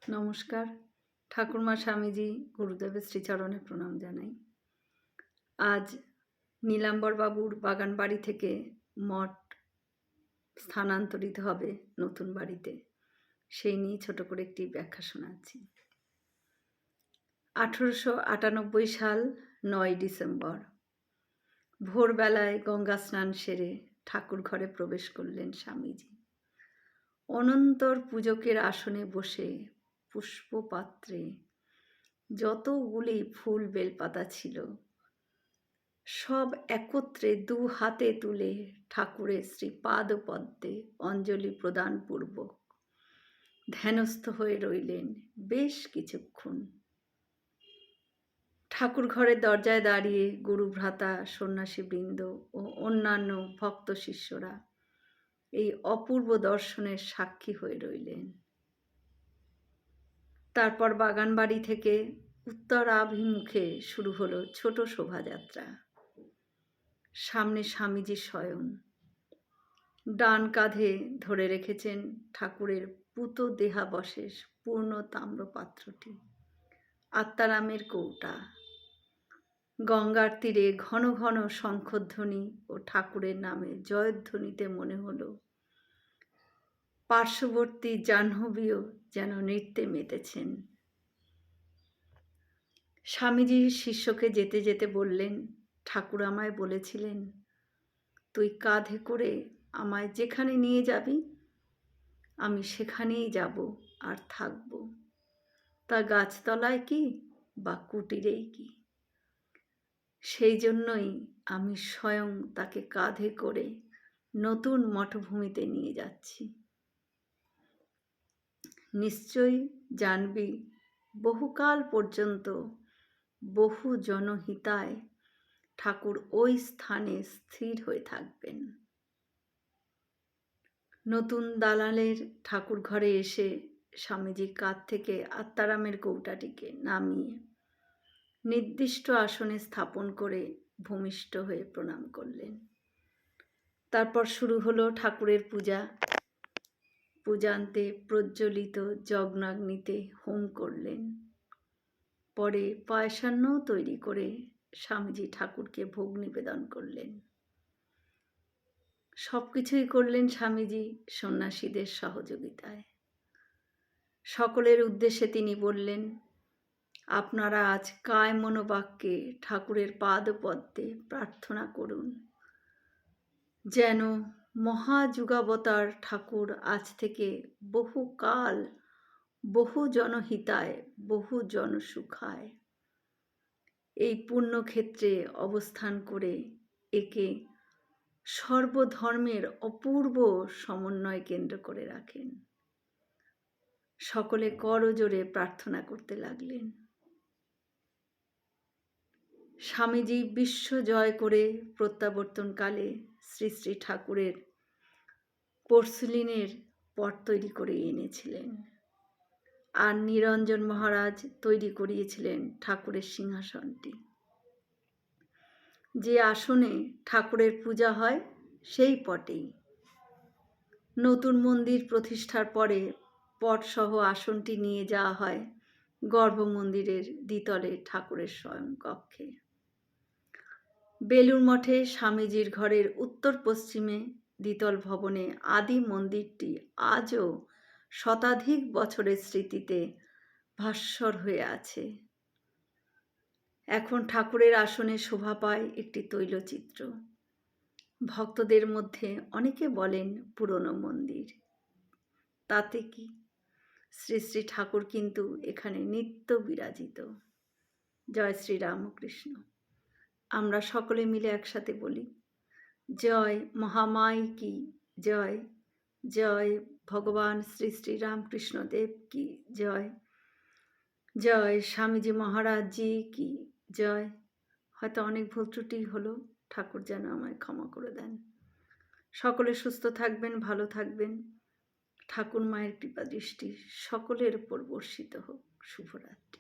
নমস্কার। ঠাকুরমা স্বামীজি গুরুদেবের শ্রীচরণে প্রণাম জানাই। আজ নীলাম্বরবাবুর বাগান বাড়ি থেকে মঠ স্থানান্তরিত হবে নতুন বাড়িতে। সেই নিয়ে ছোট করে একটি ব্যাখ্যা শোনাচ্ছি। 1898 সাল 9 ডিসেম্বর ভোরবেলায় গঙ্গা স্নান সেরে ঠাকুর ঘরে প্রবেশ করলেন স্বামীজি। অনন্তর পূজকের আসনে বসে পুষ্পপাত্রে যতগুলি ফুল বেলপাতা ছিল সব একত্রে দু হাতে তুলে ঠাকুরের শ্রীপাদপদ্মে অঞ্জলি প্রদান পূর্বক ধ্যানস্থ হয়ে রইলেন বেশ কিছুক্ষণ। ঠাকুর ঘরের দরজায় দাঁড়িয়ে গুরুভ্রাতা সন্ন্যাসীবৃন্দ ও অন্যান্য ভক্ত শিষ্যরা এই অপূর্ব দর্শনের সাক্ষী হয়ে রইলেন। তারপর বাগানবাড়ি থেকে উত্তরাভিমুখে শুরু হলো ছোট শোভাযাত্রা। সামনে স্বামীজি স্বয়ং, ডান কাঁধে ধরে রেখেছেন ঠাকুরের পুত দেহাবশেষ পূর্ণ তাম্রপাত্রটি, আত্মারামের কৌটা। গঙ্গার তীরে ঘন ঘন শঙ্খধ্বনি ও ঠাকুরের নামে জয়ধ্বনিতে মনে হলো পার্শ্ববর্তী জাহ্নবীও যেন নৃত্যে মেতেছেন। স্বামীজি শিষ্যকে যেতে যেতে বললেন, ঠাকুর আমায় বলেছিলেন, তুই কাঁধে করে আমায় যেখানে নিয়ে যাবি আমি সেখানেই যাব আর থাকব। তা গাছতলায় কি বা কুটিরেই কি? সেই জন্যই আমি স্বয়ং তাকে কাঁধে করে নতুন মঠভূমিতে নিয়ে যাচ্ছি। নিশ্চয়ই জানবি বহুকাল পর্যন্ত বহু জনহিতায় ঠাকুর ওই স্থানে স্থির হয়ে থাকবেন। নতুন দালালের ঠাকুর ঘরে এসে স্বামীজি কাঁধ থেকে আত্মারামের কৌটাটিকে নামিয়ে নির্দিষ্ট আসনে স্থাপন করে ভূমিষ্ঠ হয়ে প্রণাম করলেন। তারপর শুরু হলো ঠাকুরের পূজা। পূজান্তে প্রজ্বলিত যজ্ঞাগ্নিতে হোম করলেন। পরে পায়সান্নও তৈরি করে স্বামীজি ঠাকুরকে ভোগ নিবেদন করলেন। সবকিছুই করলেন স্বামীজি সন্ন্যাসীদের সহযোগিতায়। সকলের উদ্দেশ্যে তিনি বললেন, আপনারা আজ কায় মনোবাক্যে ঠাকুরের পাদপদ্মে প্রার্থনা করুন যেন মহাযুগাবতার ঠাকুর আজ থেকে বহুকাল বহু জনহিতায় বহু জনসুখায় এই পুণ্যক্ষেত্রে অবস্থান করে একে সর্বধর্মের অপূর্ব সমন্বয় কেন্দ্র করে রাখেন। সকলে করজোড়ে প্রার্থনা করতে লাগলেন। স্বামীজি বিশ্ব জয় করে প্রত্যাবর্তনকালে শ্রী শ্রী ঠাকুরের পোর্সেলিনের পট তৈরি করে এনেছিলেন, আর নিরঞ্জন মহারাজ তৈরি করিয়েছিলেন ঠাকুরের সিংহাসনটি। যে আসনে ঠাকুরের পূজা হয় সেই পটেই। নতুন মন্দির প্রতিষ্ঠার পরে পটসহ আসনটি নিয়ে যাওয়া হয় গর্ভমন্দিরের দ্বিতলে ঠাকুরের শয়নকক্ষে। বেলুড় মঠে স্বামীজির ঘরের উত্তর পশ্চিমে দ্বিতল ভবনে আদি মন্দিরটি আজও শতাধিক বছরের স্মৃতিতে ভাস্বর হয়ে আছে। এখন ঠাকুরের আসনে শোভা পায় একটি তৈলচিত্র। ভক্তদের মধ্যে অনেকে বলেন পুরনো মন্দির, তাতে কি? শ্রী শ্রী ঠাকুর কিন্তু এখানে নিত্য বিরাজিত। জয় শ্রী রামকৃষ্ণ। আমরা সকলে মিলে একসাথে বলি, জয় মহামাই কি জয়, জয় ভগবান শ্রী শ্রী রামকৃষ্ণ দেব কি জয়, জয় স্বামীজি মহারাজ জি কি জয়। হয়তো অনেক ভুল ত্রুটি হলো, ঠাকুর যেন আমায় ক্ষমা করে দেন। সকলে সুস্থ থাকবেন, ভালো থাকবেন। ঠাকুর মায়ের কৃপা দৃষ্টি সকলের উপর বর্ষিত হোক। শুভরাত্রি।